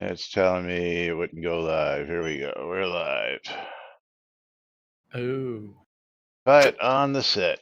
It's telling me it wouldn't go live. Here we go. We're live. Oh. But on the set.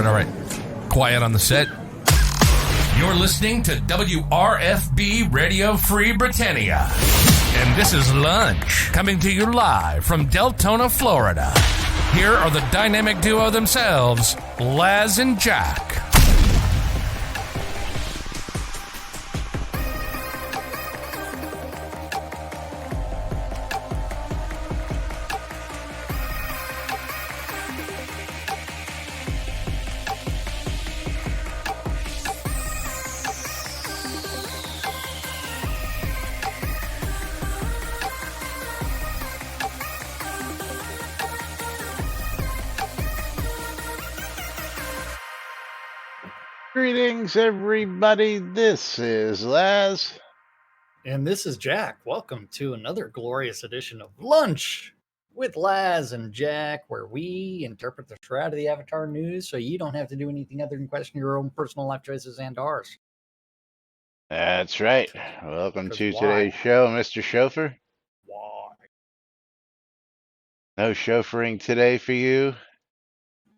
All right. Quiet on the set. You're listening to WRFB Radio Free Britannia. And this is Lunch, coming to you live from Deltona, Florida. Here are the dynamic duo themselves, Laz and Jack. Greetings, everybody. This is Laz. And this is Jack. Welcome to another glorious edition of Lunch with Laz and Jack, where we interpret the Shroud of the Avatar news so you don't have to do anything other than question your own personal life choices and ours. That's right. Welcome 'Cause to why? today's show, Mr. Chauffeur. Why? No chauffeuring today for you?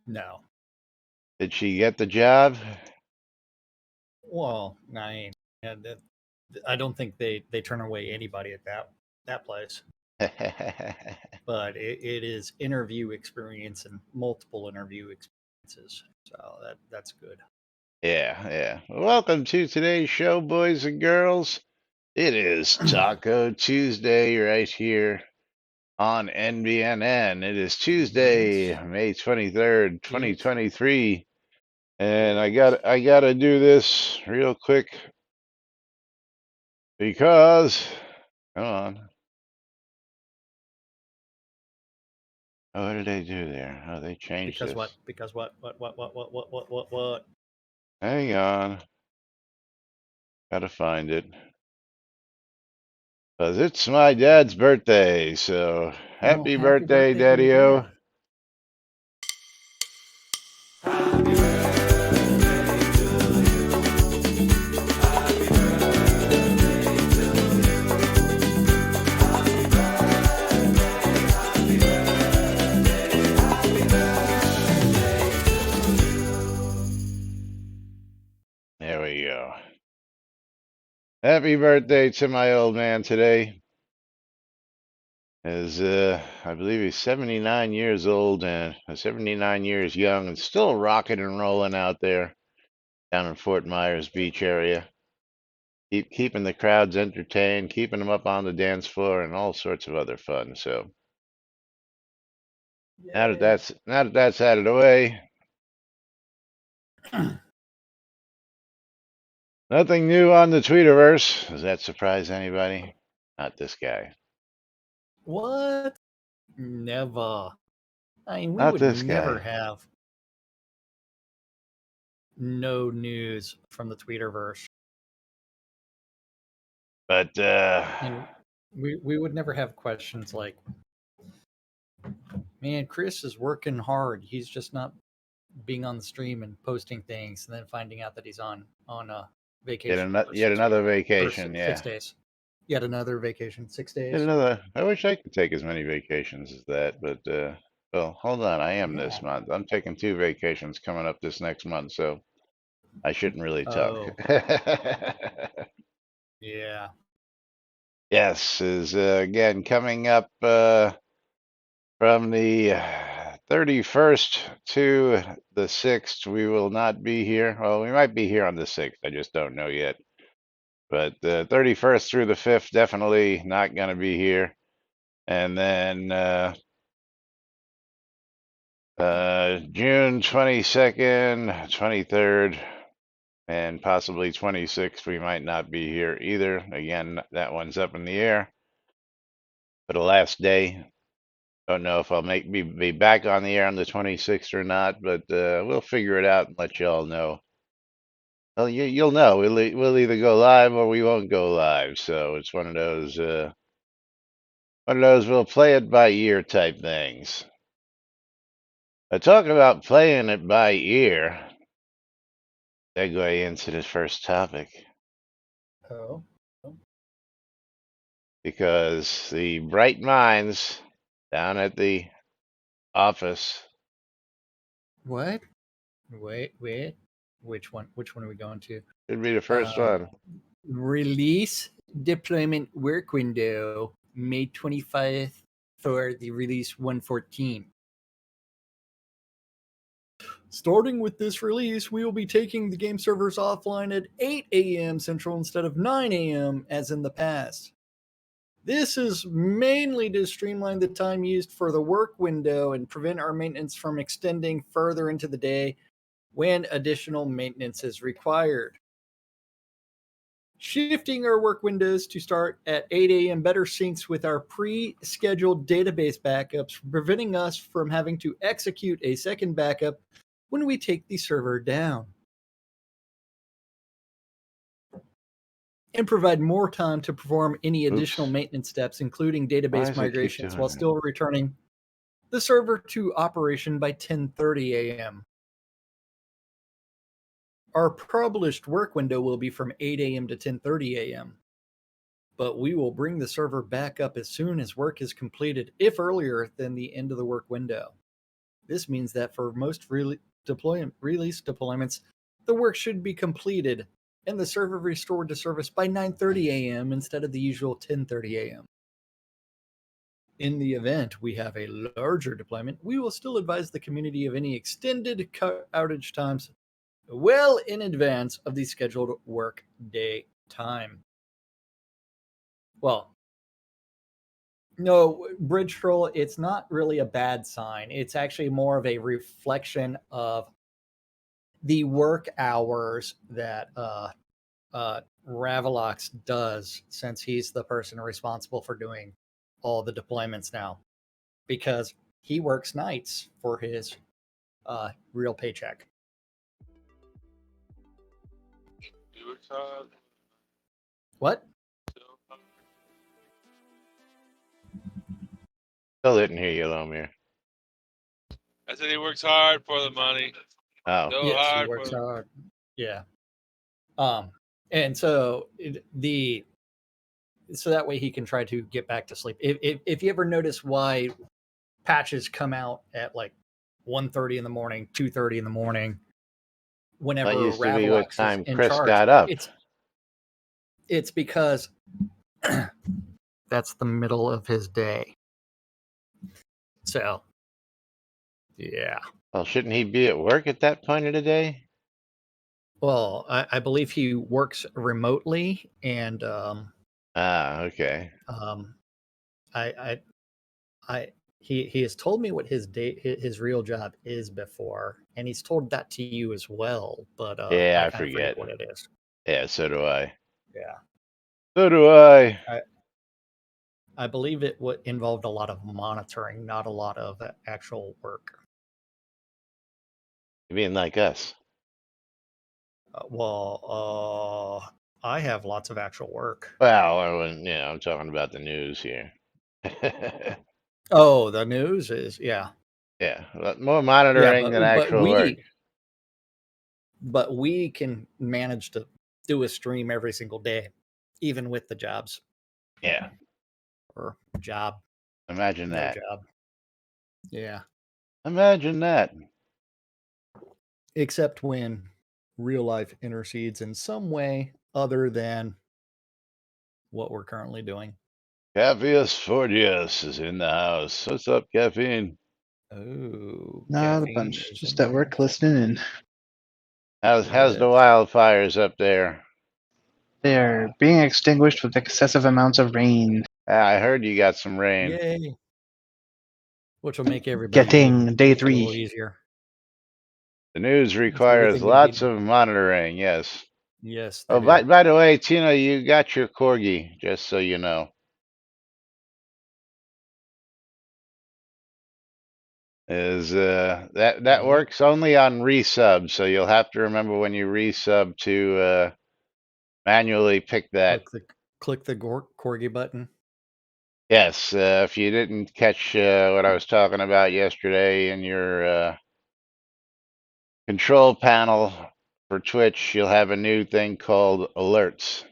No. Did she get the job? Well, I don't think they turn away anybody at that place. But it is interview experience and multiple interview experiences. So that's good. Yeah. Welcome to today's show, boys and girls. It is Taco Tuesday right here on NBNN. It is Tuesday, May 23rd, 2023. And I gotta do this real quick because, come on. Oh, what did they do there? Oh, they changed Because this. what? Because what? Hang on. Gotta find it. Because it's my dad's birthday, so happy birthday, Daddy-O. There we go. Happy birthday to my old man today. As I believe he's 79 years old and 79 years young and still rocking and rolling out there down in Fort Myers Beach area. Keeping the crowds entertained, keeping them up on the dance floor, and all sorts of other fun. So now that that's out of the way, nothing new on the Tweeterverse. Does that surprise anybody? Not this guy. What? Never. I mean, we Not would this never guy. have no news from the Tweeterverse. But And we would never have questions like, man, Chris is working hard. He's just not being on the stream and posting things and then finding out that he's on a vacation. yet another vacation, yeah. 6 days. Yet another vacation, 6 days. Yet another. I wish I could take as many vacations as that, but well, hold on. I am this month. I'm taking 2 vacations coming up this next month, so I shouldn't really talk. Yeah. Yes, is again coming up from the 31st to the 6th, we will not be here. Well, we might be here on the 6th. I just don't know yet. But the 31st through the 5th, definitely not going to be here. And then June 22nd, 23rd, and possibly 26th, we might not be here either. Again, that one's up in the air. For the last day, don't know if I'll be back on the air on the 26th or not, but we'll figure it out and let y'all know. Well, you'll know. We'll either go live or we won't go live. So it's one of those we'll play it by ear type things. Talk about playing it by ear. Segue into the first topic. Oh. Because the bright minds down at the office. What? Wait. Which one? Which one are we going to? Should be the first one. Release deployment work window, May 25th for the release 114. Starting with this release, we will be taking the game servers offline at 8 a.m. Central instead of 9 a.m. as in the past. This is mainly to streamline the time used for the work window and prevent our maintenance from extending further into the day when additional maintenance is required. Shifting our work windows to start at 8 a.m. better syncs with our pre-scheduled database backups, preventing us from having to execute a second backup when we take the server down. And provide more time to perform any additional maintenance steps, including database migrations, while still returning the server to operation by 10:30 a.m. Our published work window will be from 8 a.m. to 10:30 a.m. But we will bring the server back up as soon as work is completed, if earlier than the end of the work window. This means that for most release deployments, the work should be completed and the server restored to service by 9:30 a.m. instead of the usual 10:30 a.m. In the event we have a larger deployment, we will still advise the community of any extended outage times well in advance of the scheduled work day time. Well, no, Bridge Troll, it's not really a bad sign. It's actually more of a reflection of the work hours that Ravalox does, since he's the person responsible for doing all the deployments now, because he works nights for his real paycheck. What? Still didn't hear you, Lomir. I said he works hard for the money. Oh, So yes, hard he works for hard. Yeah. And so so that way he can try to get back to sleep. If you ever notice why patches come out at like 1:30 in the morning, 2:30 in the morning, whenever that used to be what Ravalox time is in Chris charge, got up. it's because that's the middle of his day. So, yeah. Well, shouldn't he be at work at that point of the day? Well, I believe he works remotely, and okay. He has told me what his real job is before, and he's told that to you as well. But Yeah, I kind of forget what it is. Yeah, so do I. Yeah, So do I. I believe it involved a lot of monitoring, not a lot of actual work. You mean like us? I have lots of actual work. Well, I'm talking about the news here. Oh, the news is, yeah. Yeah, more monitoring than actual work. But we can manage to do a stream every single day, even with the jobs. Yeah. Or job. Imagine that. Job. Yeah. Imagine that. Except when real life intercedes in some way other than what we're currently doing. Caffeus Fortius is in the house. What's up, Caffeine? Oh, Not a caffeine bunch. is Just in at there. work listening in. How's the Yes. wildfires up there? They're being extinguished with excessive amounts of rain. I heard you got some rain. Yay. Which will make everybody Getting day a little 3. easier. The news Is requires everything going to lots be? of monitoring. Yes. Yes, Oh, they do. by the way, Tina, you got your corgi, just so you know. That Oh, works only on resub, so you'll have to remember when you resub to manually pick that. click the corgi button. Yes, if you didn't catch what I was talking about yesterday in your control panel for Twitch, you'll have a new thing called alerts.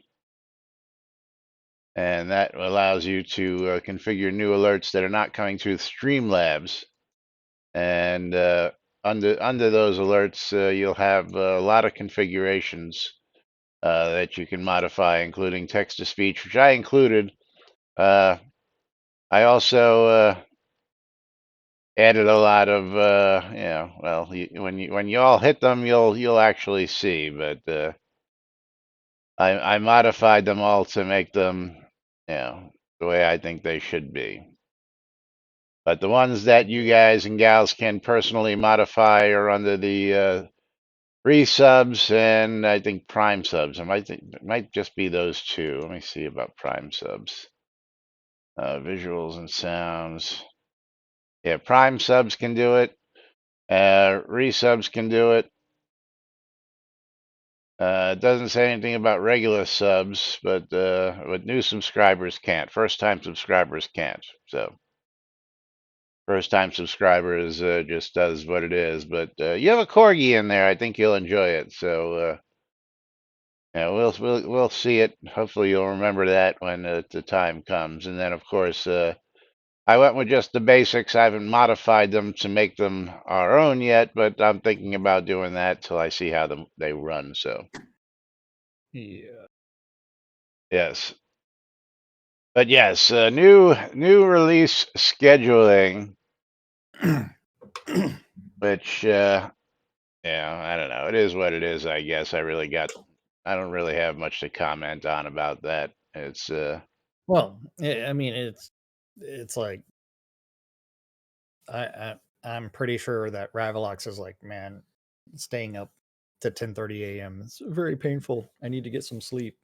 And that allows you to configure new alerts that are not coming through Streamlabs. And under those alerts, you'll have a lot of configurations that you can modify, including text to speech, which I included. I also added a lot of, well, when you all hit them, you'll actually see. But I modified them all to make them, the way I think they should be. But the ones that you guys and gals can personally modify are under the resubs and I think prime subs. It might just be those two. Let me see about prime subs. Visuals and sounds. Yeah, prime subs can do it. Resubs can do it. It doesn't say anything about regular subs, but new subscribers can't. First time subscribers can't. So first time subscribers just does what it is. But you have a corgi in there. I think you'll enjoy it. So yeah, we'll see it. Hopefully you'll remember that when the time comes. And then of course I went with just the basics. I haven't modified them to make them our own yet, but I'm thinking about doing that till I see how they run. So Yeah. yes, but yes, new release scheduling, which yeah, I don't know. It is what it is. I guess I don't really have much to comment on about that. It's Well, I mean, it's like I'm pretty sure that Ravalox is like, man, staying up to 10:30 a.m. is very painful. I need to get some sleep.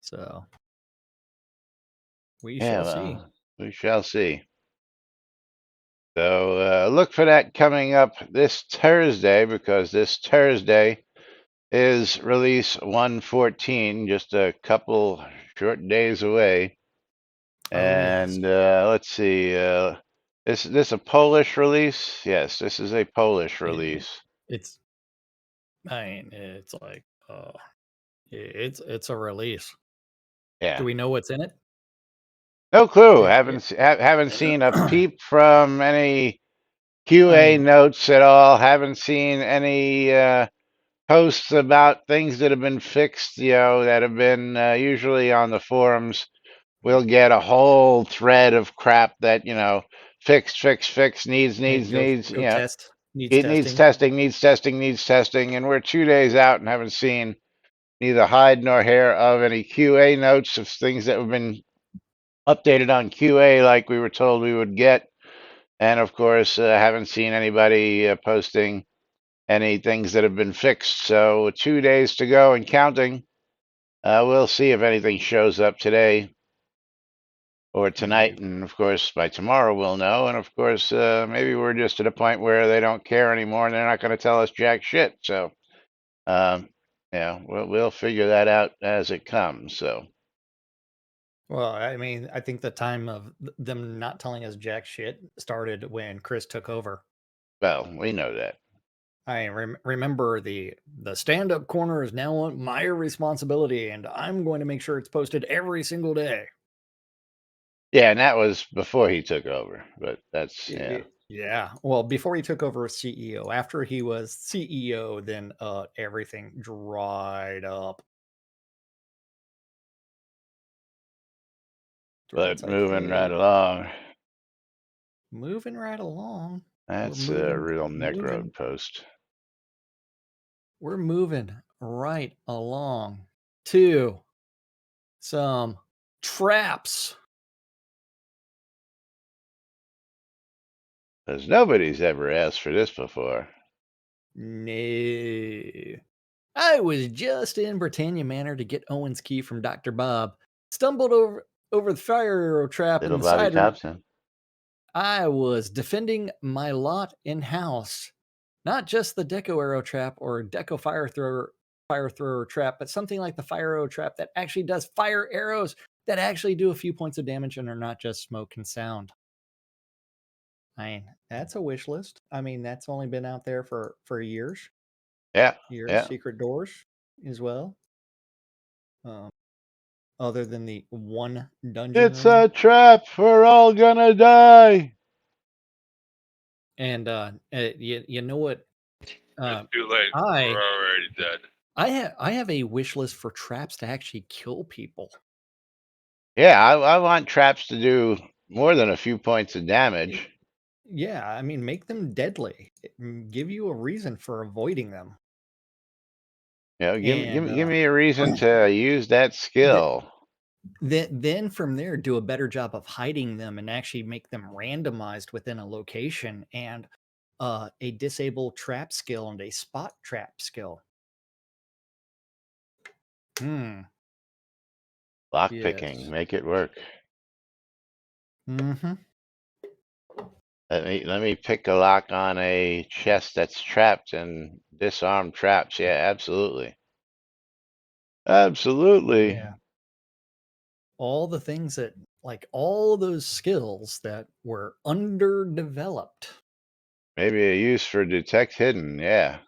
So we yeah. shall see. Well, we shall see. So look for that coming up this Thursday, because this Thursday is release 114, just a couple short days away. Oh yes. And let's see, this a Polish release? Yes, this is a Polish release. It's I mean, it's like it's a release. Yeah, Do we know what's in it? no clue. It- Haven't seen a peep from any QA mean, notes at all. Haven't seen any posts about things that have been fixed. That have been usually on the forums. We'll get a whole thread of crap that fix, needs, hey, go you know, test. Needs it needs testing. testing, needs testing, and we're 2 days out and haven't seen neither hide nor hair of any QA notes of things that have been updated on QA like we were told we would get. And of course, haven't seen anybody posting any things that have been fixed. So 2 days to go and counting. We'll see if anything shows up today or tonight, Yep. and of course by tomorrow we'll know. And of course, maybe we're just at a point where they don't care anymore and they're not going to tell us jack shit. So, um, yeah, we'll figure that out as it comes. So, Well, I mean, I think the time of them not telling us jack shit started when Chris took over. well, we know that. I remember the stand up corner is now my responsibility, and I'm going to make sure it's posted every single day. Yeah, and that was before he took over, but that's Yeah. Well, before he took over as CEO, after he was CEO, then everything dried up. So but it's like, moving right hey, along. moving right along. That's a moving- real neck moving- road post. We're moving right along to some traps. Because nobody's ever asked for this before. No. I was just in Britannia Manor to get Owen's key from Dr. Bob. Stumbled over the fire arrow trap in Little the Bobby cider. Thompson. I was defending my lot in house. Not just the deco arrow trap or deco fire thrower trap, but something like the fire arrow trap that actually does fire arrows that actually do a few points of damage and are not just smoke and sound. I mean, that's a wish list. I mean, that's only been out there for years. Yeah. Years. Yeah. Secret Doors as well. Other than the one dungeon It's room. a trap. We're all gonna die. And you know what? It's too late. I- We're already dead. I have a wish list for traps to actually kill people. Yeah, I want traps to do more than a few points of damage. Yeah, I mean, make them deadly. Give you a reason for avoiding them. You know, give And, me a reason to use that skill. Then from there, do a better job of hiding them and actually make them randomized within a location and a disable trap skill and a spot trap skill. Lock Yes. picking, make it work. Mm-hmm. Let me pick a lock on a chest that's trapped and disarm traps. Yeah, absolutely. Absolutely. Yeah. All the things that, like all those skills that were underdeveloped. Maybe a use for detect hidden. Yeah.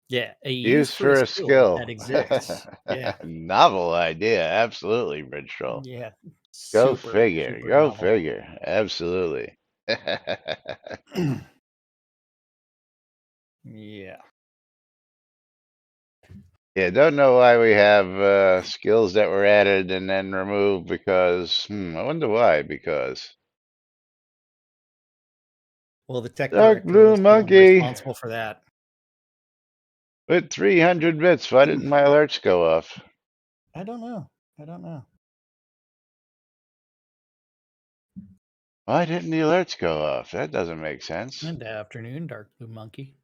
Yeah, a Use for a skill that exists. Yeah. Novel idea. Absolutely, Bridge Troll. Yeah. Go Super, figure. super Go novel. figure. Absolutely. Yeah. Yeah, don't know why we have skills that were added and then removed because, I wonder why, because. Well, the tech Dark director Blue was the one Monkey responsible for that. with 300 bits. Why didn't my alerts go off? I don't know. Why didn't the alerts go off? That doesn't make sense. Good afternoon, Dark Blue Monkey.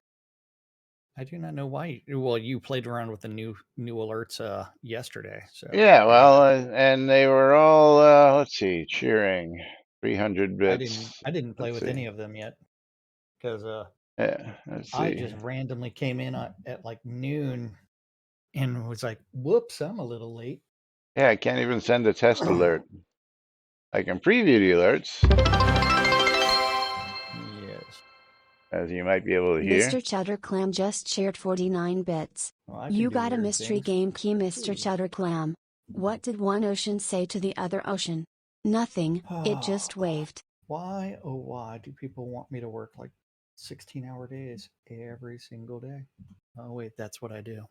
I do not know why. Well, you played around with the new alerts yesterday. So Yeah, well, and they were all, let's see, cheering 300 bits. I didn't play Let's with see. any of them yet because Yeah, let's see. I just randomly came in at like noon and was like, "Whoops, I'm a little late." Yeah, I can't even send a test alert. I can preview the alerts, Yes. as you might be able to hear. Mr. Cheddar Clam just shared 49 bits. Well, I can You do got a weird mystery things. game key, Mr. Cheddar Clam. What did one ocean say to the other ocean? Nothing, it just waved. Why, oh why do people want me to work like 16-hour days every single day? Oh wait, that's what I do.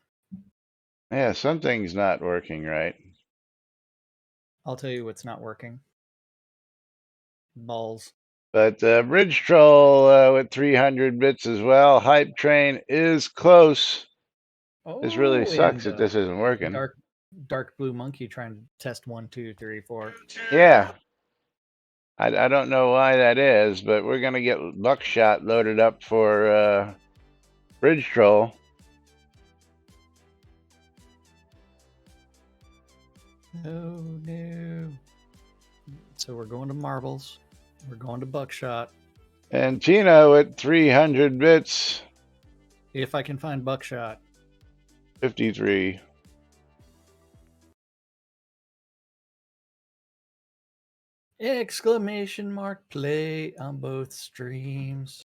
Yeah, something's not working right. I'll tell you what's not working. Balls. But Bridge Troll with 300 bits as well. Hype Train is close. This really sucks that this isn't working. Dark Blue Monkey trying to test 1, 2, 3, 4. Yeah. I don't know why that is, but we're going to get Buckshot loaded up for Bridge Troll. Oh no. So we're going to marbles. We're going to Buckshot. And Tino at 300 bits. If I can find Buckshot. 53. Exclamation mark play on both streams.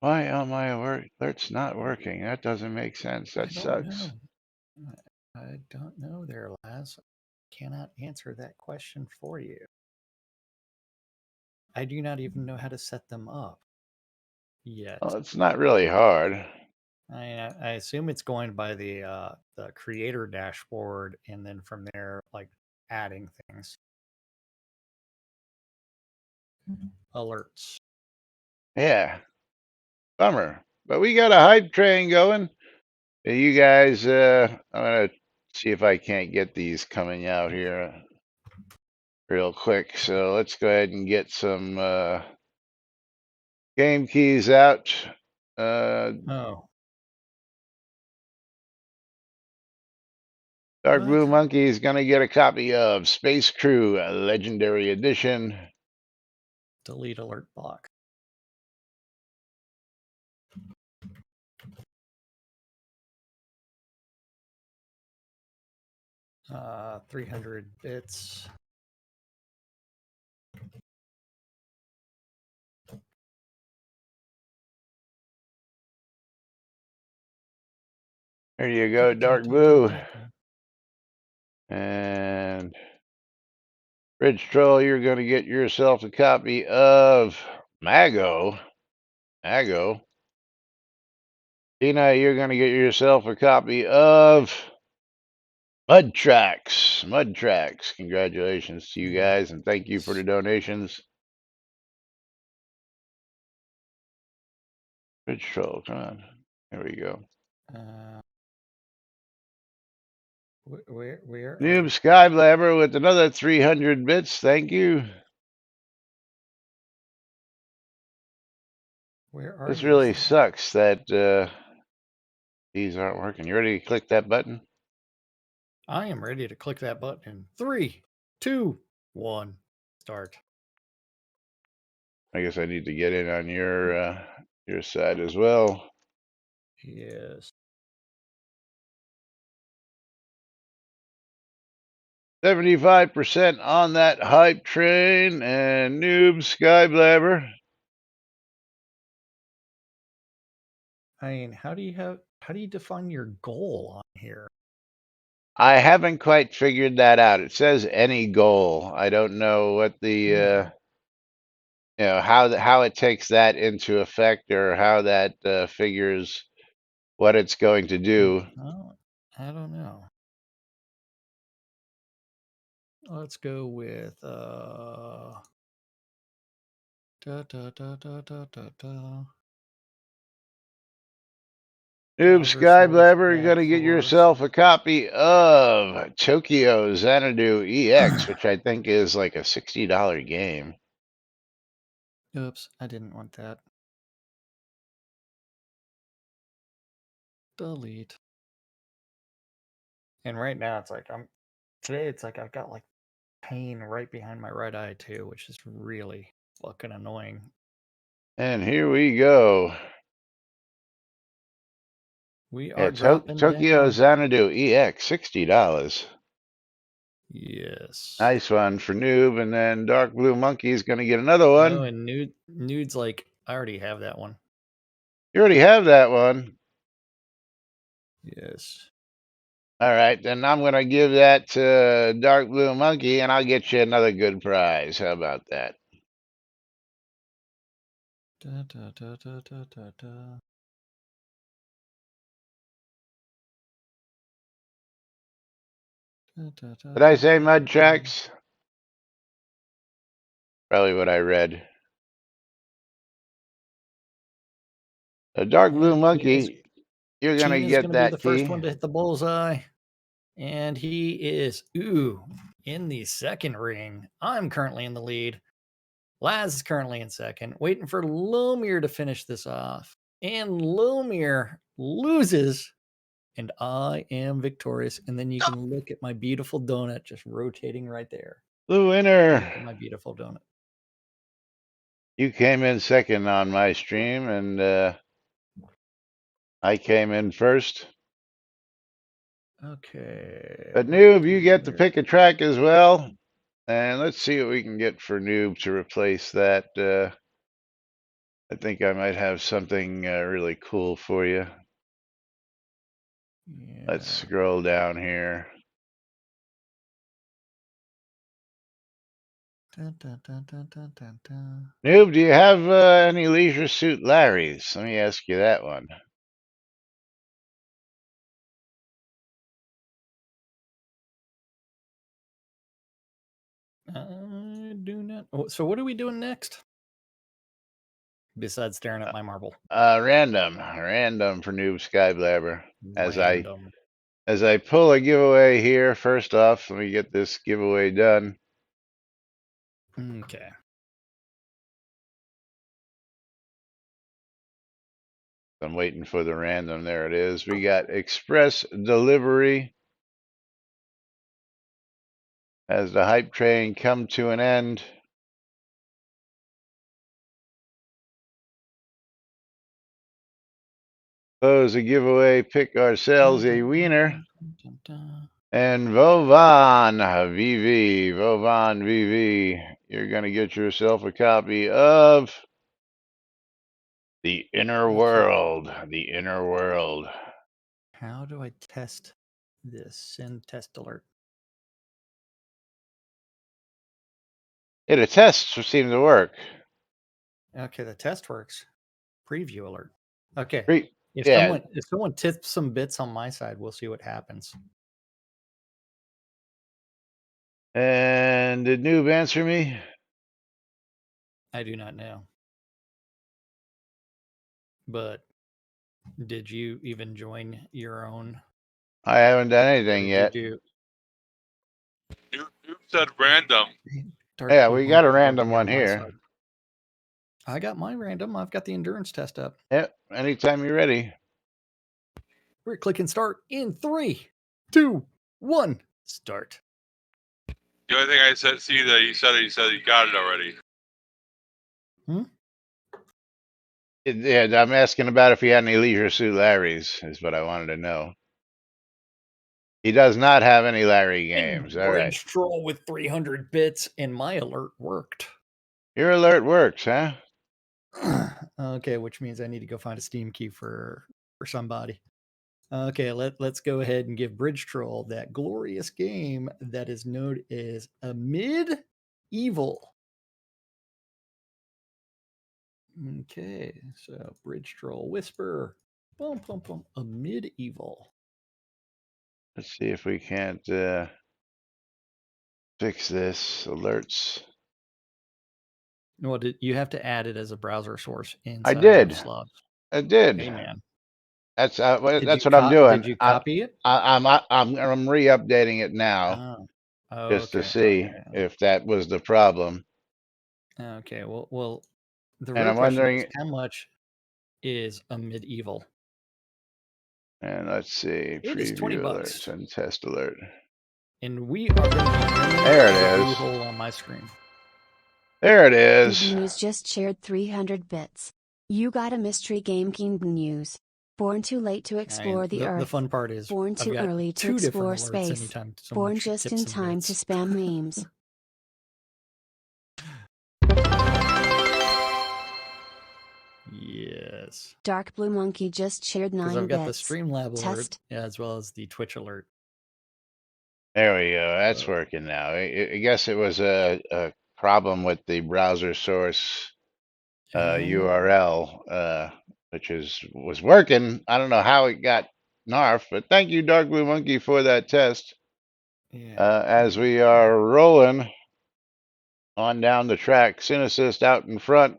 Why are my alerts not working? That doesn't make sense. That sucks. I don't know there, Laz. Cannot answer that question for you. I do not even know how to set them up yet. Well, it's not really hard. I assume it's going by the creator dashboard, and then from there, like adding things. alerts. Yeah, bummer. But we got a hype train going. You guys, I'm gonna see if I can't get these coming out here real quick. So let's go ahead and get some game keys out. Oh, Dark what? Blue Monkey is gonna get a copy of Space Crew Legendary Edition. Delete alert block. Uh, 300 bits. There you go, Dark Blue. And Ridge Troll, you're going to get yourself a copy of Mago. Tina, you're going to get yourself a copy of Mud Tracks. Congratulations to you guys, and thank you for the donations. Ridge Troll, come on. There we go. Where Noob are Skyblabber with another 300 bits. Thank you. This really sucks that these aren't working. You ready to click that button? I am ready to click that button. 3, 2, 1, start. I guess I need to get in on your side as well. Yes. 75% on that hype train, and Noob Skyblabber. I mean, how do you define your goal on here? I haven't quite figured that out. It says any goal. I don't know what the how it takes that into effect, or how that figures what it's going to do. I don't know. Let's go with Noob Skyblabber, you're Yak going to get Force. yourself a copy of Tokyo Xanadu EX, which I think is like a $60 game. Oops, I didn't want that. Delete. And right now it's like I've got like pain right behind my right eye too, which is really fucking annoying. And here we go. We Yeah, are dropping Tokyo down. Xanadu EX, $60. Yes. Nice one for Noob, and then Dark Blue Monkey is going to get another Oh, one. and Nude's like, I already have that one. You already have that one. Yes. All right, then I'm going to give that to Dark Blue Monkey, and I'll get you another good prize. How about that? Da, da, da, da, da, da, da. Da, da, da, Did I da, say da, Mud da. Tracks? Probably what I read. Dark Blue And Monkey, you're going to Tina's get gonna be the that first key. one to hit the bullseye. And he is in the second ring. I'm currently in the lead. Laz is currently in second, waiting for Lumir to finish this off. And Lumir loses, and I am victorious. And then you can look at my beautiful donut just rotating right there. The winner. Look at my beautiful donut. You came in second on my stream, and I came in first. Okay. But Noob, you get to pick a track as well. And let's see what we can get for Noob to replace that. I think I might have something really cool for you. Yeah. Let's scroll down here. Dun, dun, dun, dun, dun, dun, dun. Noob, do you have any Leisure Suit Larrys? Let me ask you that one. I do not. So what are we doing next? Besides staring at my marble. Random for Noob Skyblabber. Random. As I pull a giveaway here, first off, let me get this giveaway done. Okay. I'm waiting for the random. There it is. We got express delivery. Has the hype train come to an end? Close a giveaway, pick ourselves a wiener. And Vovan VV, you're going to get yourself a copy of The Inner World. The Inner World. How do I test this? Send test alert. Yeah, the tests seem to work. Okay, the test works. Preview alert. Okay. If someone tips some bits on my side, we'll see what happens. And did Noob answer me? I do not know. But did you even join your own? I haven't done anything yet. You said random. Yeah, we got a random one here. I got my random. I've got the endurance test up. Yep, anytime you're ready. We're clicking start in 3, 2, 1. Start. The only thing I said, see that you said you got it already. Yeah, I'm asking about if he had any Leisure Suit Larrys, is what I wanted to know. He does not have any Larry games. All right. Bridge troll with 300 bits, and my alert worked. Your alert works, huh? Okay, which means I need to go find a Steam key for somebody. Okay, let's go ahead and give Bridge Troll that glorious game that is known as Amid Evil. Okay, so Bridge Troll Whisper. Boom, boom, boom. Amid Evil. Let's see if we can't fix this. Alerts. Well, you have to add it as a browser source inside I did. Slots. I did. Hey, man. That's what I'm doing. Did you copy it? I'm re-updating it now, just to see if that was the problem. Okay. Well, the and real I'm question wondering is how much is a medieval? And let's see, it is preview $20 alerts and test alert. And we are going to be there it is. hole on my screen. There it is. King News just shared 300 bits. You got a mystery game, King News. Born too late to explore the Earth. The fun part is born too early to explore space. Born just in time to spam memes. Yes. Dark Blue Monkey just shared 9 bits. I've got the Streamlab alert as well as the Twitch alert. There we go. That's working now. I guess it was a problem with the browser source URL, which was working. I don't know how it got narfed, but thank you, Dark Blue Monkey, for that test. As we are rolling on down the track, Synesist out in front.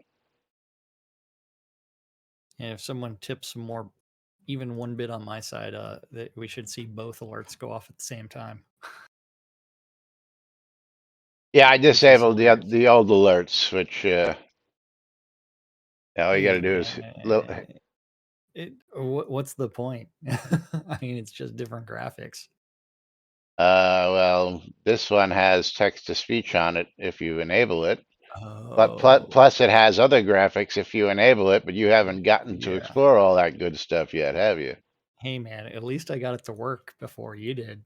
And if someone tips more, even 1 bit on my side, that we should see both alerts go off at the same time. Yeah, I disabled the old alerts, which all you got to do is what's the point? I mean, it's just different graphics. Well, this one has text to speech on it if you enable it. But plus it has other graphics if you enable it, but you haven't gotten to explore all that good stuff yet, have you? Hey man, at least I got it to work before you did.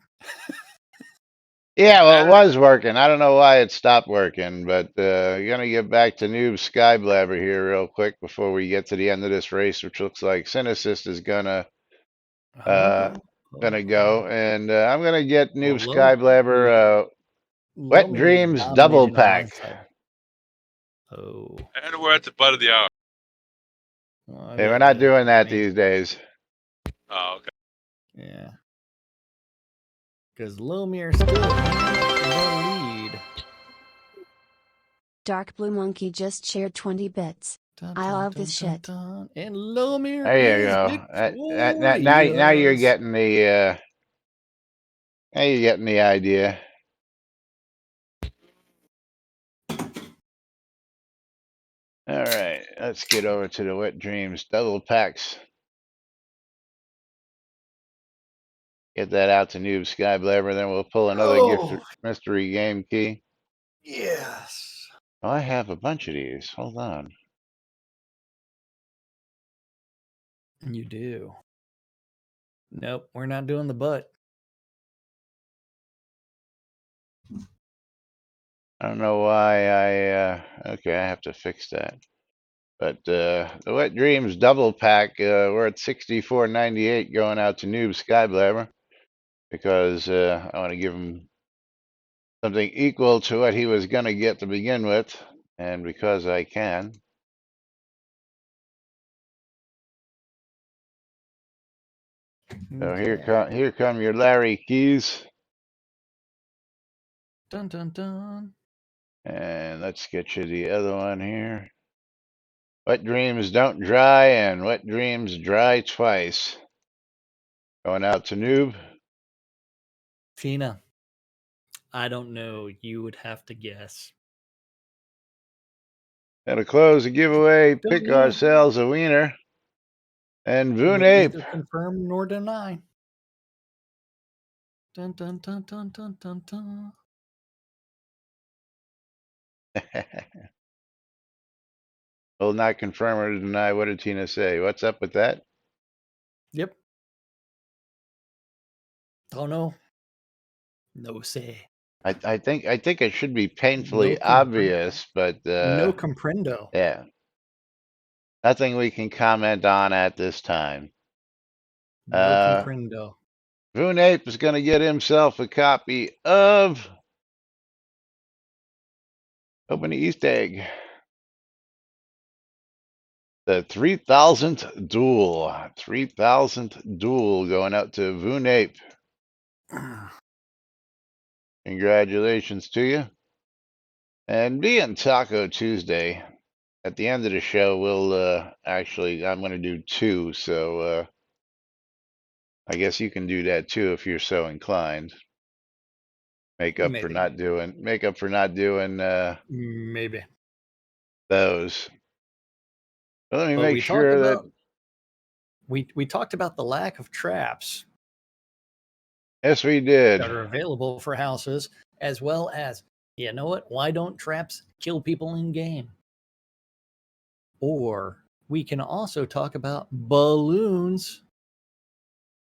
Yeah, well, it was working. I don't know why it stopped working, but you're going to get back to Noob Skyblabber here real quick before we get to the end of this race, which looks like Synesist is gonna go. And I'm going to get Noob Skyblabber Wet Dreams Double Pack. And we're at the butt of the hour. Hey, we're not doing that these days. Oh, okay. Yeah. Because Lomir still in the lead. Dark Blue Monkey just shared 20 bits. Dun, I dun, love dun, this dun, shit. dun. And Lomir There you is go. victorious. Now you're getting the now you're getting the idea. All right, let's get over to the Wet Dreams double packs. Get that out to Noob Skyblabber, then we'll pull another gift mystery game key. Yes. Oh, I have a bunch of these. Hold on. You do. Nope, we're not doing the butt. I don't know why okay, I have to fix that. But the Wet Dreams double pack, we're at $64.98 going out to Noob Skyblabber because I want to give him something equal to what he was going to get to begin with, and because I can. So here come your Larry keys. Dun dun dun. And let's get you the other one here. Wet dreams don't dry, and wet dreams dry twice. Going out to Noob. Tina. I don't know. You would have to guess. Gotta close the giveaway, Don't pick know. ourselves a wiener. And We'll Vunape. neither confirm nor deny. Dun dun dun dun dun dun dun. Will not confirm or deny. What did Tina say? What's up with that? Yep. Don't know. No say. I think it should be painfully No obvious, but no comprendo. yeah. Nothing we can comment on at this time. No comprendo. Vunape is going to get himself a copy of Open the East Egg. The 3000th duel. 3000th duel going out to Vunape. Congratulations to you. And being Taco Tuesday, at the end of the show, we'll actually, I'm going to do two. So I guess you can do that too if you're so inclined. Make up for not doing maybe those. But let me But make sure that we talked about the lack of traps yes, we did. that are available for houses, as well as, you know what? Why don't traps kill people in game? Or we can also talk about balloons.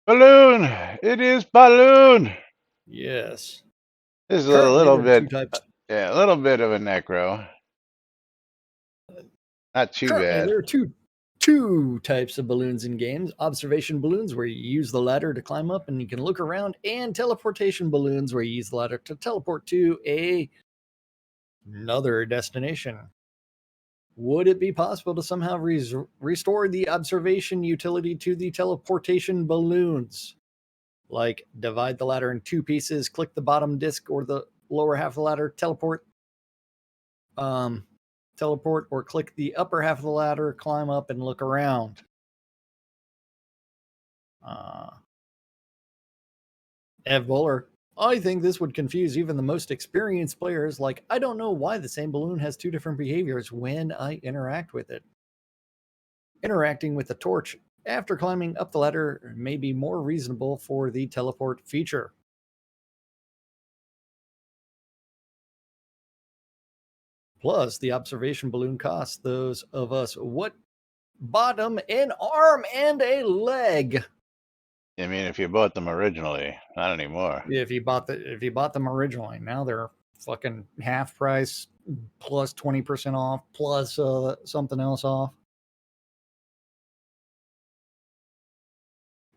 Balloon. It is balloon. Yes. This is Currently, a little there are bit, two types. yeah, a little bit of a necro. Not too Currently, bad. there are two types of balloons in games: observation balloons, where you use the ladder to climb up and you can look around, and teleportation balloons, where you use the ladder to teleport to another destination. Would it be possible to somehow restore the observation utility to the teleportation balloons? Like divide the ladder in two pieces, click the bottom disc or the lower half of the ladder, teleport, or click the upper half of the ladder, climb up and look around. Ev Bowler, I think this would confuse even the most experienced players. Like, I don't know why the same balloon has two different behaviors when I interact with it. Interacting with the torch after climbing up the ladder may be more reasonable for the teleport feature. Plus, the observation balloon costs those of us what bottom, an arm, and a leg. I mean, if you bought them originally, not anymore. If you bought them originally, now they're fucking half price plus 20% off plus something else off.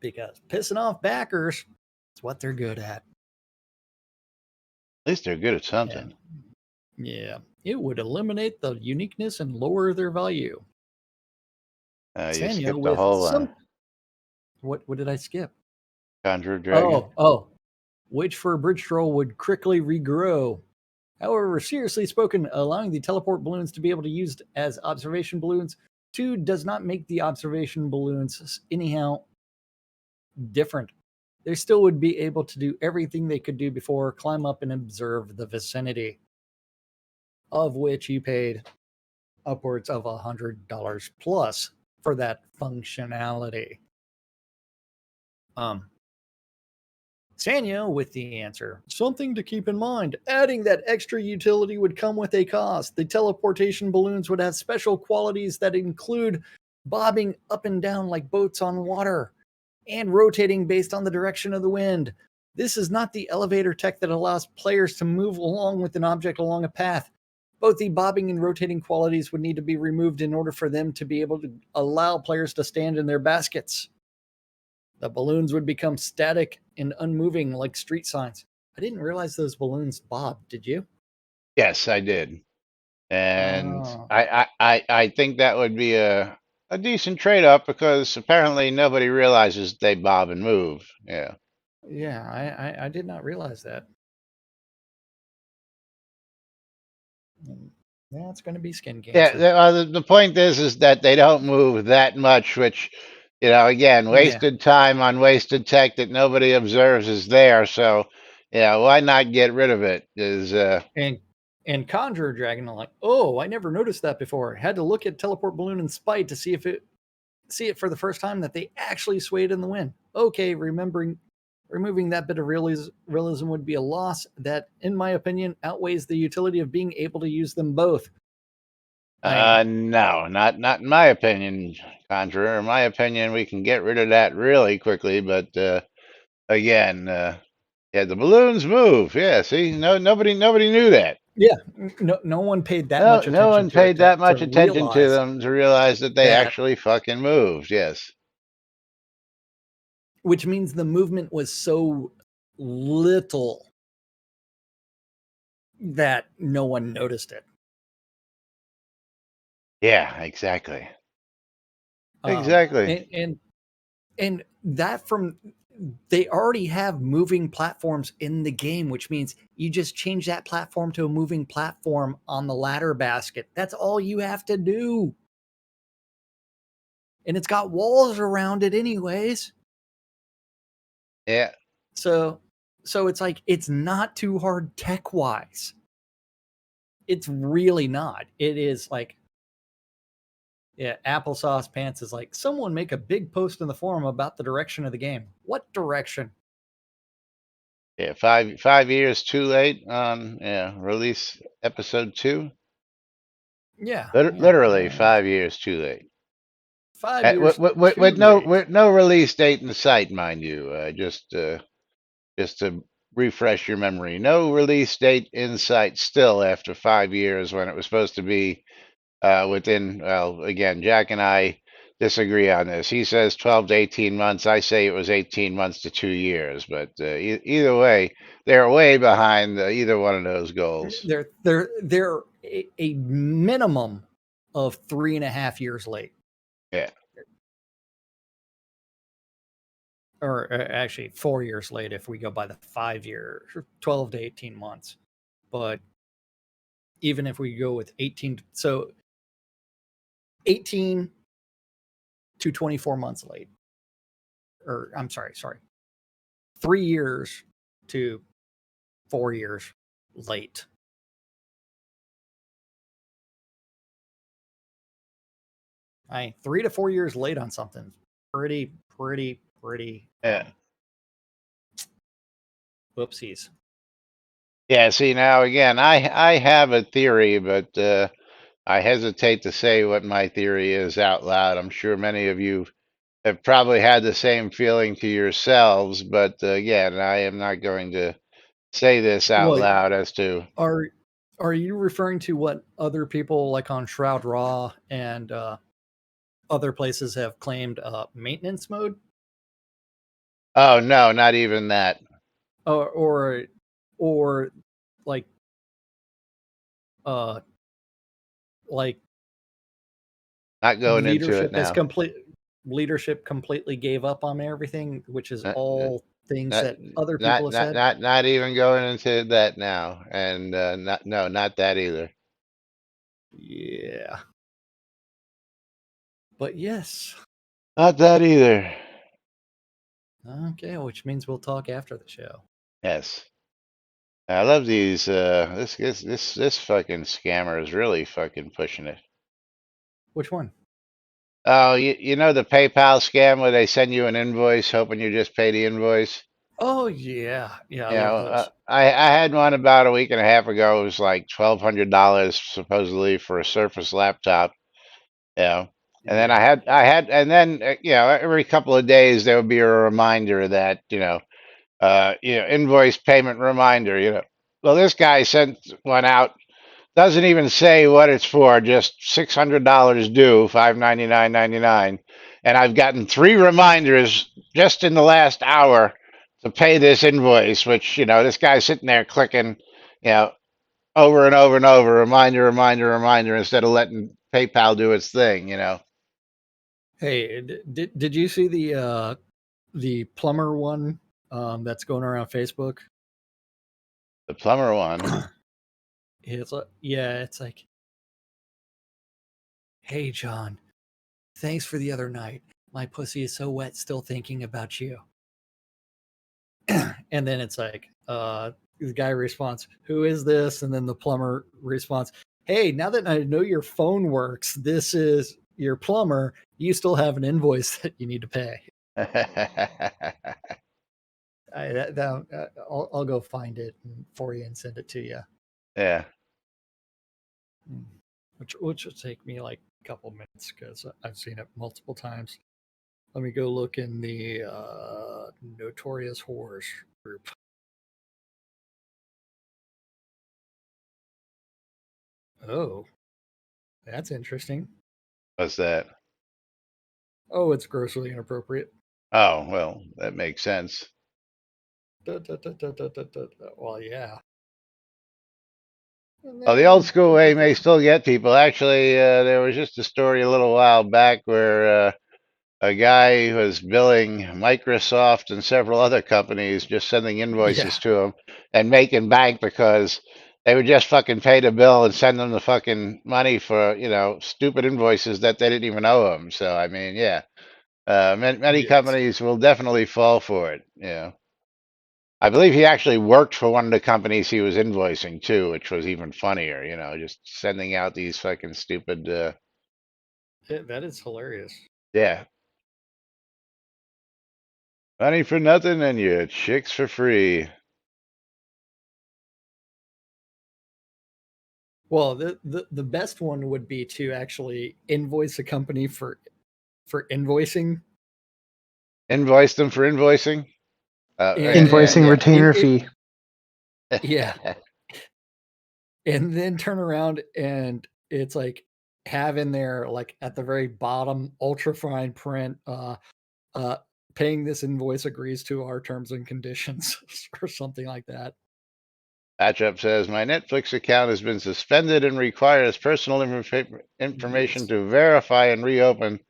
Because pissing off backers is what they're good at. At least they're good at something. Yeah. It would eliminate the uniqueness and lower their value. You Sanya skipped the whole one. What did I skip? Conjure Dragon. Oh. Which for a bridge troll would quickly regrow However, seriously spoken, allowing the teleport balloons to be able to be used as observation balloons too does not make the observation balloons anyhow different. They still would be able to do everything they could do before, climb up and observe the vicinity, of which you paid upwards of $100 plus for that functionality. Sanya with the answer. Something to keep in mind. Adding that extra utility would come with a cost. The teleportation balloons would have special qualities that include bobbing up and down like boats on water and rotating based on the direction of the wind. This is not the elevator tech that allows players to move along with an object along a path. Both the bobbing and rotating qualities would need to be removed in order for them to be able to allow players to stand in their baskets. The balloons would become static and unmoving like street signs. I didn't realize those balloons bobbed. Did you? Yes, I did. And Oh. I think that would be a decent trade-off because apparently nobody realizes they bob and move. Yeah. Yeah, I did not realize that. That's going to be skin Yeah, cancer. the point is that they don't move that much, which, again, wasted time on wasted tech that nobody observes is there. So, why not get rid of it? And Conjurer Dragon are like, oh, I never noticed that before. Had to look at Teleport Balloon and Spite to see it for the first time that they actually swayed in the wind. Okay, removing that bit of realism would be a loss that, in my opinion, outweighs the utility of being able to use them both. No, not in my opinion, Conjurer. In my opinion, we can get rid of that really quickly. But again, yeah, the balloons move. Yeah, see, nobody knew that. Yeah, no one paid that much attention. No one paid that much attention to realize them to realize that they that- actually fucking moved. Yes. which means the movement was so little that no one noticed it. Yeah, exactly. Exactly. And that from they already have moving platforms in the game, which means you just change that platform to a moving platform on the ladder basket. That's all you have to do. And it's got walls around it anyways. Yeah. So it's like it's not too hard tech-wise. It's really not. It is like, yeah, Applesauce Pants is like, someone make a big post in the forum about the direction of the game. What direction? Yeah, 5 years too late on release episode 2. Yeah. Literally 5 years too late. 5 years with too no late. with no release date in sight, mind you. Just to refresh your memory, no release date in sight still after 5 years when it was supposed to be within. Well, again, Jack and I disagree on this. He says 12 to 18 months. I say it was 18 months to 2 years. But either way, they're way behind either one of those goals. They're a minimum of 3.5 years late. Yeah. Or actually 4 years late if we go by the 5 year, 12 to 18 months. But even if we go with 18, so 18 to 24 months late. Or I'm sorry. 3 years to 4 years late. I mean, 3 to 4 years late on something. Pretty. Yeah. Whoopsies. Yeah. See, now again, I have a theory, but I hesitate to say what my theory is out loud. I'm sure many of you have probably had the same feeling to yourselves, but again, I am not going to say this out loud as to. Are you referring to what other people like on Shroud Raw and other places have claimed maintenance mode? Oh no, not even that. Or like Not going into it leadership now. leadership completely gave up on everything, which is all things not that other people have said. not even going into that now, and not that either. Yeah. But yes. Not that either. Okay, which means we'll talk after the show. Yes. I love these. This fucking scammer is really fucking pushing it. Which one? Oh, you know the PayPal scam where they send you an invoice hoping you just pay the invoice? Oh yeah. Yeah, I You love know, those. I had one about a week and a half ago. It was like $1,200 supposedly for a Surface laptop. You know, and then Yeah. and then every couple of days there would be a reminder that invoice payment reminder. Well, this guy sent one out. Doesn't even say what it's for. Just $600 due, $599.99, and I've gotten 3 reminders just in the last hour to pay this invoice. Which this guy's sitting there clicking, you know, over and over and over, reminder, reminder, reminder, instead of letting PayPal do its thing. Hey, did you see the plumber one that's going around Facebook? The plumber one. It's like, yeah, it's like, hey John, thanks for the other night. My pussy is so wet still thinking about you. And then it's like, the guy responds, who is this? And then the plumber responds, hey, now that I know your phone works, this is your plumber. You still have an invoice that you need to pay. I'll go find it for you and send it to you. Yeah. Which will take me like a couple minutes because I've seen it multiple times. Let me go look in the Notorious Whores group. Oh, that's interesting. What's that? Oh, it's grossly inappropriate. Oh, well, that makes sense. Well, yeah. Well, the old school way may still get people. Actually, there was just a story a little while back where a guy was billing Microsoft and several other companies, just sending Yeah. invoices to them and making bank because they would just fucking pay the bill and send them the fucking money for, stupid invoices that they didn't even owe them. So, I mean, yeah, many Yes. companies will definitely fall for it. I believe he actually worked for one of the companies he was invoicing too, which was even funnier, just sending out these fucking stupid, That is hilarious. yeah, money for nothing and your chicks for free. Well, the best one would be to actually invoice a company for invoicing. Invoice them for invoicing. And Yeah, Invoicing yeah, retainer fee. Yeah. And then turn around and it's like have in there like at the very bottom ultra fine print uh paying this invoice agrees to our terms and conditions or something like that. Patchup says my Netflix account has been suspended and requires personal information Yes. to verify and reopen.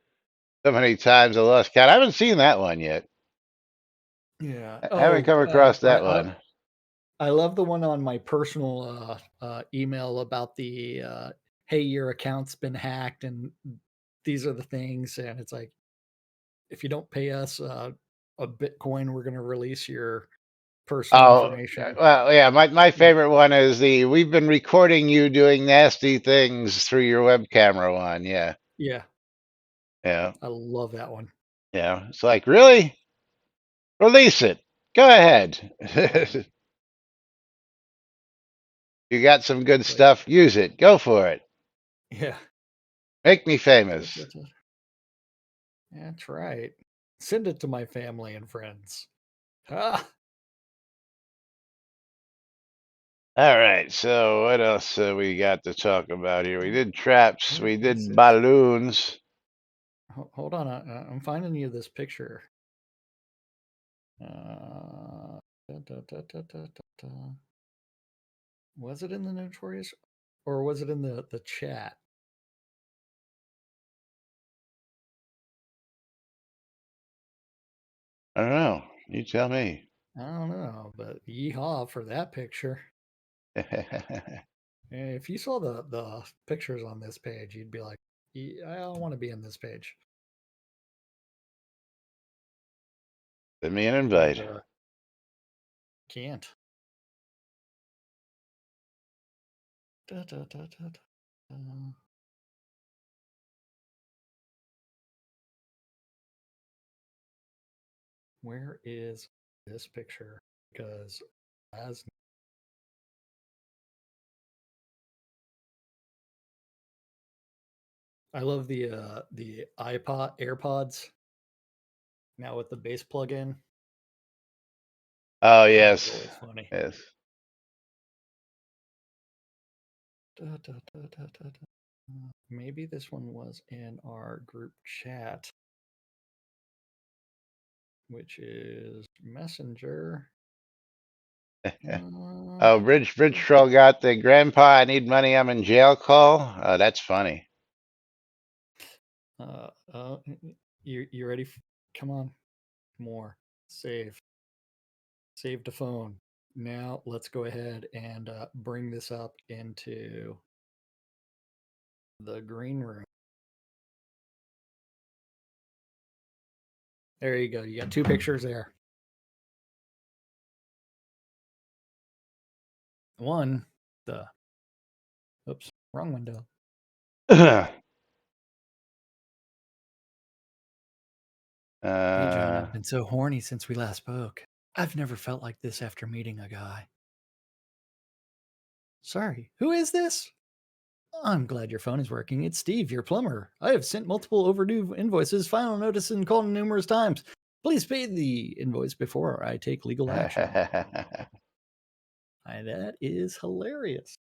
So many times I lost count. I haven't seen that one yet. Yeah. I haven't come across that one. I love the one on my personal email about the hey, your account's been hacked and these are the things. And it's like, if you don't pay us a Bitcoin, we're going to release your personal Oh, information. well, yeah. My favorite one is the we've been recording you doing nasty things through your web camera one. Yeah, Yeah, yeah, I love that one. yeah. It's like, really? Release it. Go ahead. You got some good Like, stuff. Use it. Go for it. yeah, Make me famous. that's right. Send it to my family and friends. Ah, All right. So what else we got to talk about here? We did traps. where We is did it? balloons. Hold on, I'm finding you this picture. Uh, da, da, da, da, da, da. Was it in the Notorious, or was it in the chat? I don't know. You tell me. I don't know, but yeehaw for that picture. If you saw the pictures on this page, you'd be like, I don't want to be in this page. Send me an invite. But, can't. Da, da, da, da, da. Where is this picture? Because as I love the AirPods now with the bass plug-in. Oh That was yes, always funny. yes. Da, da, da, da, da, da. Maybe this one was in our group chat, which is Messenger. Oh, Bridge Troll got the grandpa, I need money, I'm in jail call. That's funny. You ready? Come on, more. Save the phone. Now let's go ahead and bring this up into the green room. There you go. You got two pictures there. One, oops, wrong window. Hey, John, I've been so horny since we last spoke. I've never felt like this after meeting a guy. Sorry, who is this? I'm glad your phone is working. It's Steve, your plumber. I have sent multiple overdue invoices, final notice, and called numerous times. Please pay the invoice before I take legal action. That is hilarious.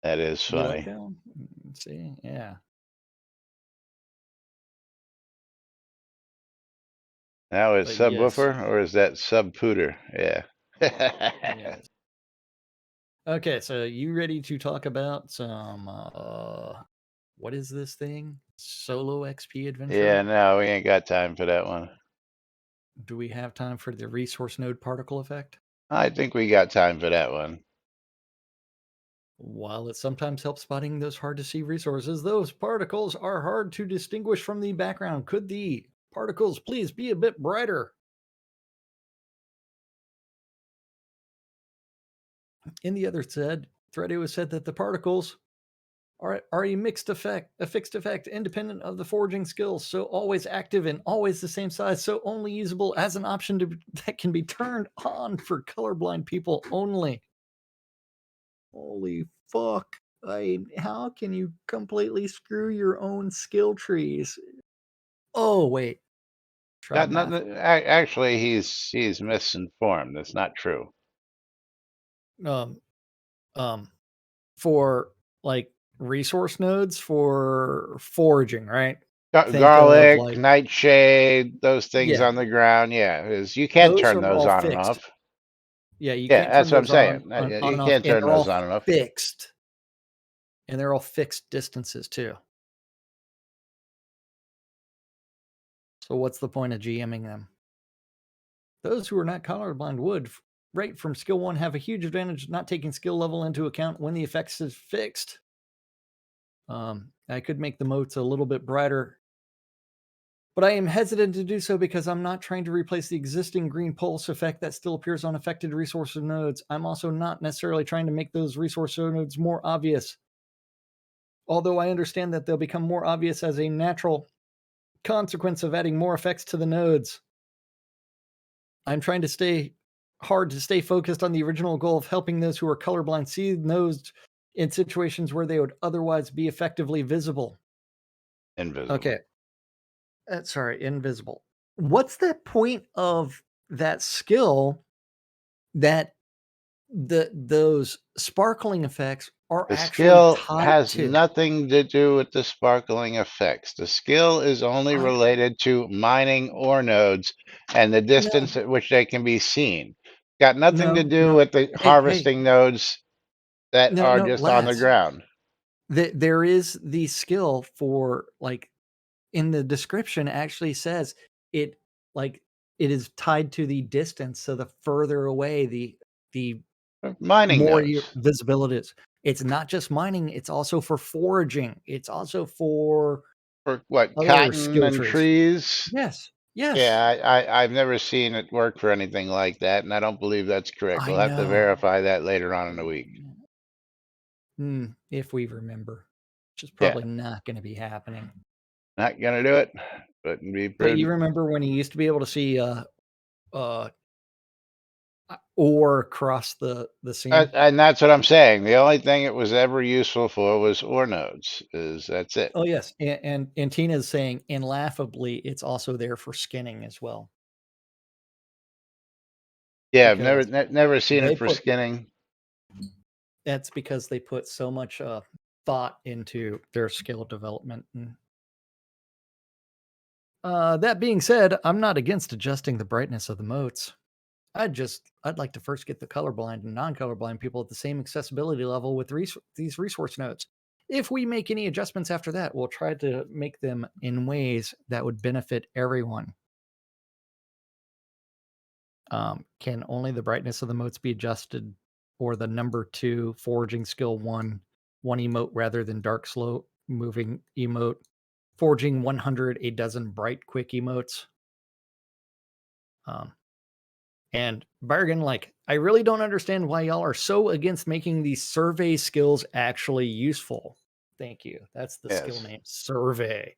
That is funny. You like that one? See, yeah. Now it's But subwoofer, or is that subpooter? Yeah. Yes. Okay, so you ready to talk about some what is this thing? Solo XP adventure? Yeah, no, we ain't got time for that one. Do we have time for the resource node particle effect? I think we got time for that one. While it sometimes helps spotting those hard to see resources, those particles are hard to distinguish from the background. Could the particles please be a bit brighter? In the other thread, it was said that the particles are a fixed effect, independent of the forging skills, so always active and always the same size, so only usable as an option that can be turned on for colorblind people only. Holy fuck. How can you completely screw your own skill trees? Oh, wait. Try math. Actually, he's misinformed. That's not true. For like resource nodes for foraging, right? Garlic, like, nightshade, those things yeah, on the ground. Yeah, you can those turn are those all on and fixed. off. Yeah, you Yeah, can't that's turn what I'm those on saying. and You off, can't and turn they're all those on and off. fixed. And they're all fixed distances too. So what's the point of GMing them? Those who are not colorblind would, right from skill 1, have a huge advantage not taking skill level into account when the effects is fixed. I could make the motes a little bit brighter, but I am hesitant to do so because I'm not trying to replace the existing green pulse effect that still appears on affected resource nodes. I'm also not necessarily trying to make those resource nodes more obvious, although I understand that they'll become more obvious as a natural consequence of adding more effects to the nodes. I'm trying to stay focused on the original goal of helping those who are colorblind see nodes in situations where they would otherwise be effectively visible. Invisible. Okay. Sorry, invisible. What's the point of that skill that those sparkling effects are The actually skill tied has to? nothing to do with the sparkling effects. The skill is only related to mining ore nodes and the distance at which they can be seen. Got nothing to do with the harvesting nodes that are just on the ground. There is the skill for, like, in the description actually says it like it is tied to the distance. So the further away, the Mining more your nodes. visibility is. It's not just mining; it's also for foraging. It's also for For what, other cotton skill and trees. trees? Yes, yes, Yeah, I've never seen it work for anything like that, and I don't believe that's correct. We'll I have to know. verify that later on in the week. If we remember, which is Yeah, probably not going to be happening. not gonna do it, but be But you prudent. remember when you used to be able to see uh ore across the scene? And that's what I'm saying. The only thing it was ever useful for was ore nodes. That's it. Oh yes, and Tina is saying, and laughably, it's also there for skinning as well Yeah, I've because never seen they it for put skinning. that's because they put so much thought into their skill development. And that being said, I'm not against adjusting the brightness of the motes. I'd like to first get the colorblind and non-colorblind people at the same accessibility level with these resource nodes. If we make any adjustments after that, we'll try to make them in ways that would benefit everyone. Can only the brightness of the motes be adjusted, or the number 2 foraging skill one emote rather than dark slow moving emote? Forging 100 a dozen bright quick emotes. Um, And Bargain, like, I really don't understand why y'all are so against making these survey skills actually useful. Thank you. That's the skill Yes. name, survey.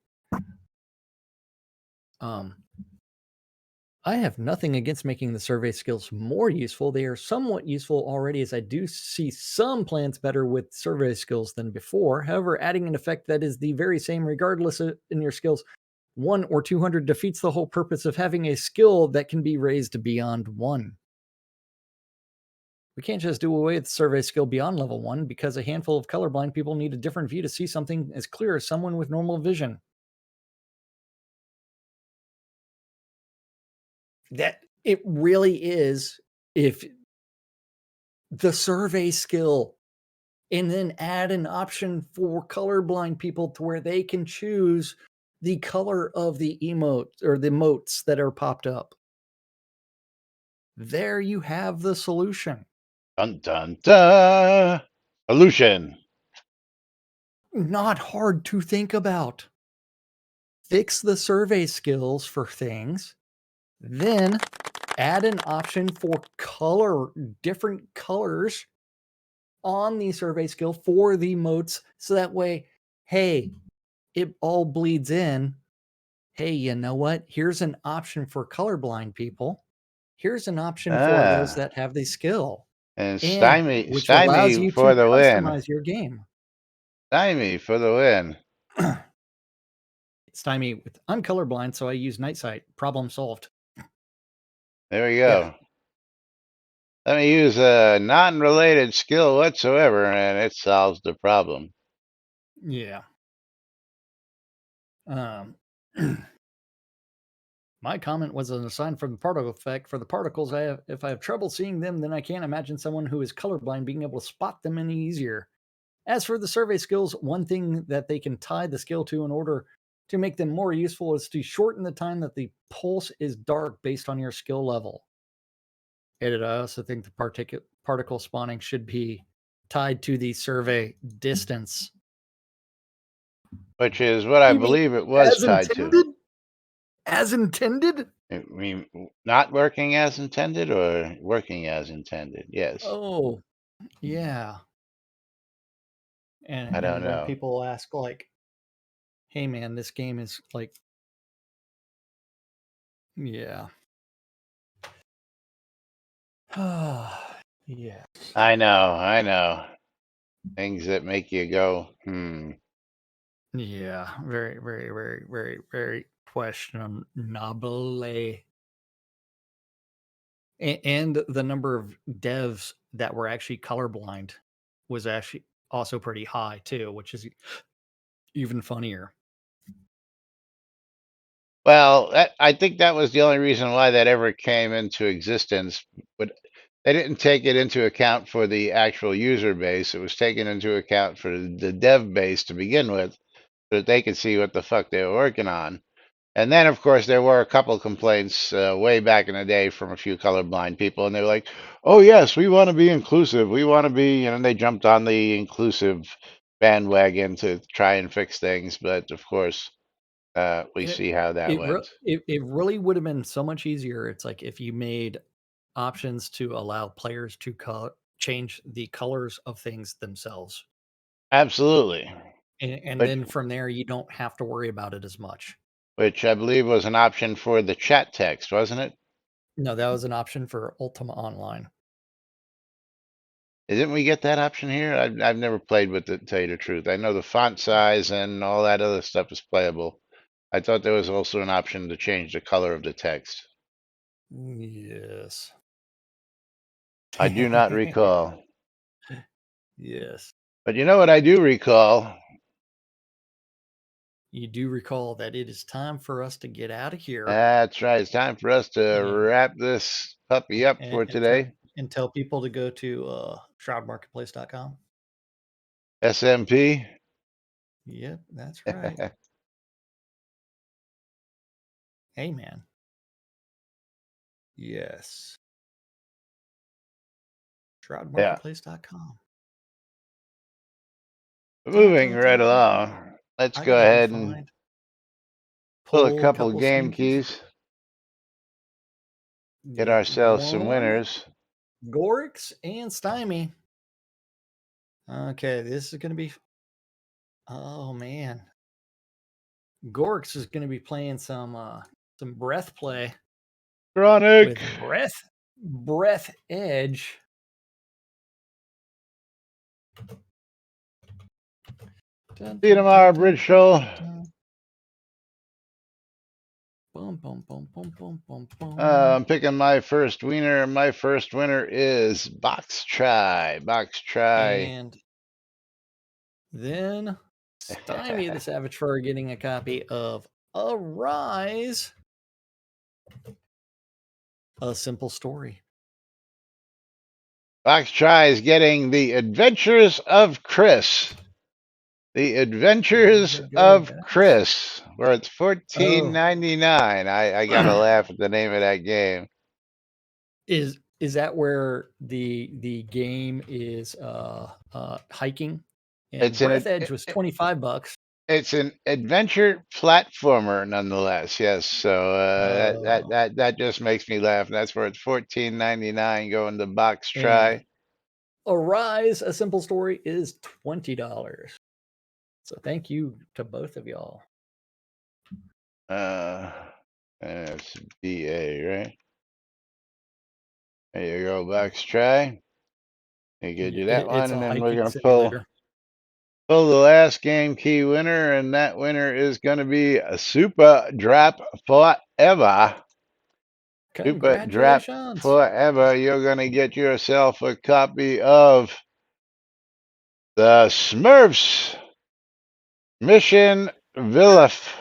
I have nothing against making the survey skills more useful. They are somewhat useful already, as I do see some plants better with survey skills than before. However, adding an effect that is the very same regardless in your skills 1 or 200 defeats the whole purpose of having a skill that can be raised beyond 1. We can't just do away with survey skill beyond level 1 because a handful of colorblind people need a different view to see something as clear as someone with normal vision. That it really is. If the survey skill and then add an option for colorblind people to where they can choose the color of the emote or the motes that are popped up. There you have the solution. Dun dun dun. Solution. Not hard to think about. Fix the survey skills for things, then add an option for different colors on the survey skill for the motes. So that way, hey, it all bleeds in. Hey, you know what? Here's an option for colorblind people. Here's an option for those Ah, that have the skill, and and which allows stymie you for to the win. customize your game. Stymie for the win. Stymie with I'm colorblind, so I use night sight. Problem solved. There we Yeah. go. Let me use a non-related skill whatsoever, and it solves the problem. Yeah. Um, my comment was an assign from the particle effect. For the particles, if I have trouble seeing them, then I can't imagine someone who is colorblind being able to spot them any easier. As for the survey skills, one thing that they can tie the skill to in order to make them more useful is to shorten the time that the pulse is dark based on your skill level. And I also think the particle spawning should be tied to the survey distance. Which is what I You mean believe it was as tied to. intended? As intended? I mean, not working as intended or working as intended? Yes. Oh, yeah. I don't And when know. people ask like, "Hey man, this game is like," yeah. Yeah. I know. I know. Things that make you go, hmm. Yeah, very, very, very, very, very questionable. And the number of devs that were actually colorblind was actually also pretty high too, which is even funnier. Well, I think that was the only reason why that ever came into existence. But they didn't take it into account for the actual user base. It was taken into account for the dev base to begin with, so that they could see what the fuck they were working on. And then, of course, there were a couple complaints way back in the day from a few colorblind people, and they were like, "Oh yes, we want to be inclusive. We want to be," and they jumped on the inclusive bandwagon to try and fix things. But of course, we It see how that went. it really would have been so much easier. It's like if you made options to allow players to change the colors of things themselves, Absolutely. and Which, then from there you don't have to worry about it as much. which I believe was an option for the chat text, wasn't it? No, that was an option for Ultima Online. Didn't we get that option here? I've never played with it, to tell you the truth. I know the font size and all that other stuff is playable. I thought there was also an option to change the color of the text. Yes. I do not recall. Yes. But you know what I do recall? You do recall that it is time for us to get out of here That's right. It's time for us to and wrap this puppy up for today. and tell people to go to shroudmarketplace.com. SMP. Yep, that's right. Hey, man. Yes. Yeah. Shroudmarketplace.com. Moving right along. Let's I go gotta go ahead and pull a couple game keys. Get ourselves some winners. Gorix and Stymie. Okay, this is going to be. Oh man, Gorix is going to be playing some breath play Chronic. with breath edge. See you tomorrow, Bridge Show. I'm picking my first winner. My first winner is Box Try. Box Try. And then Stymie the Savage Fur getting a copy of Arise, A Simple Story. Box Try is getting The Adventures of Chris. The Adventures of Chris, where it's $14.99. I gotta laugh at the name of that game. Is that where the game is hiking? And It's Breath Edge was $25. It's an adventure platformer, nonetheless. Yes, so that just makes me laugh. That's where it's $14.99. Going to Box Try. Arise, A Simple Story is $20. So thank you to both of y'all. It's BA, right? There you go, Box Try. You could do that one, and then we're gonna pull the last game key winner, and that winner is gonna be a Super Drop Forever. Super Drop Forever. You're gonna get yourself a copy of the Smurfs Mission Vilif.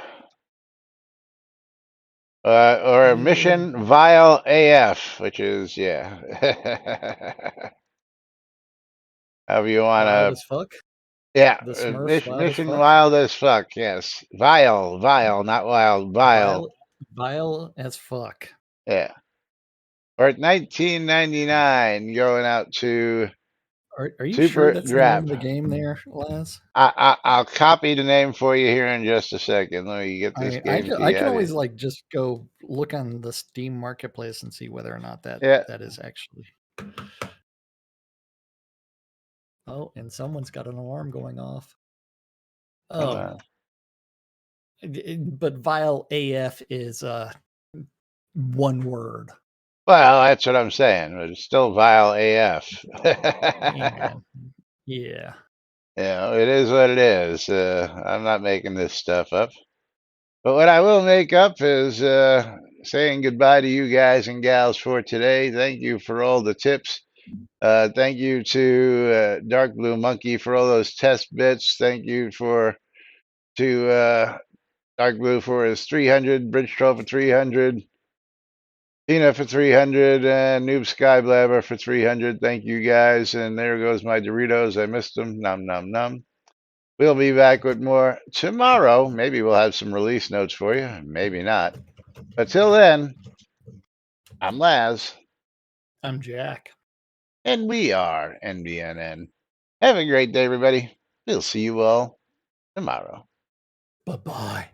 Or Mission Vile AF, which is, yeah. However you want to. Wild as fuck? Yeah. The Smurfs Mission Wild as fuck, yes. Vile, not wild, vile. Vile as fuck. Yeah. Or at $19.99 going out to Are you Super sure that's Drop. the name of the game there, Laz? I'll copy the name for you here in just a second. Let me get this game key I can out always here. like just go look on the Steam marketplace and see whether or not that is actually. Oh, and someone's got an alarm going off. Oh, but Vile AF is one word. Well, that's what I'm saying. It's still Vile AF. Yeah. Yeah, it is what it is. I'm not making this stuff up. But what I will make up is saying goodbye to you guys and gals for today. Thank you for all the tips. Thank you to Dark Blue Monkey for all those test bits. Thank you to Dark Blue for his 300, Bridge Troll for 300, Tina for 300, and Noob Skyblabber for 300. Thank you guys. And there goes my Doritos. I missed them. Nom, nom, nom. We'll be back with more tomorrow. Maybe we'll have some release notes for you. Maybe not. But till then, I'm Laz. I'm Jack. And we are NBNN. Have a great day, everybody. We'll see you all tomorrow. Bye bye.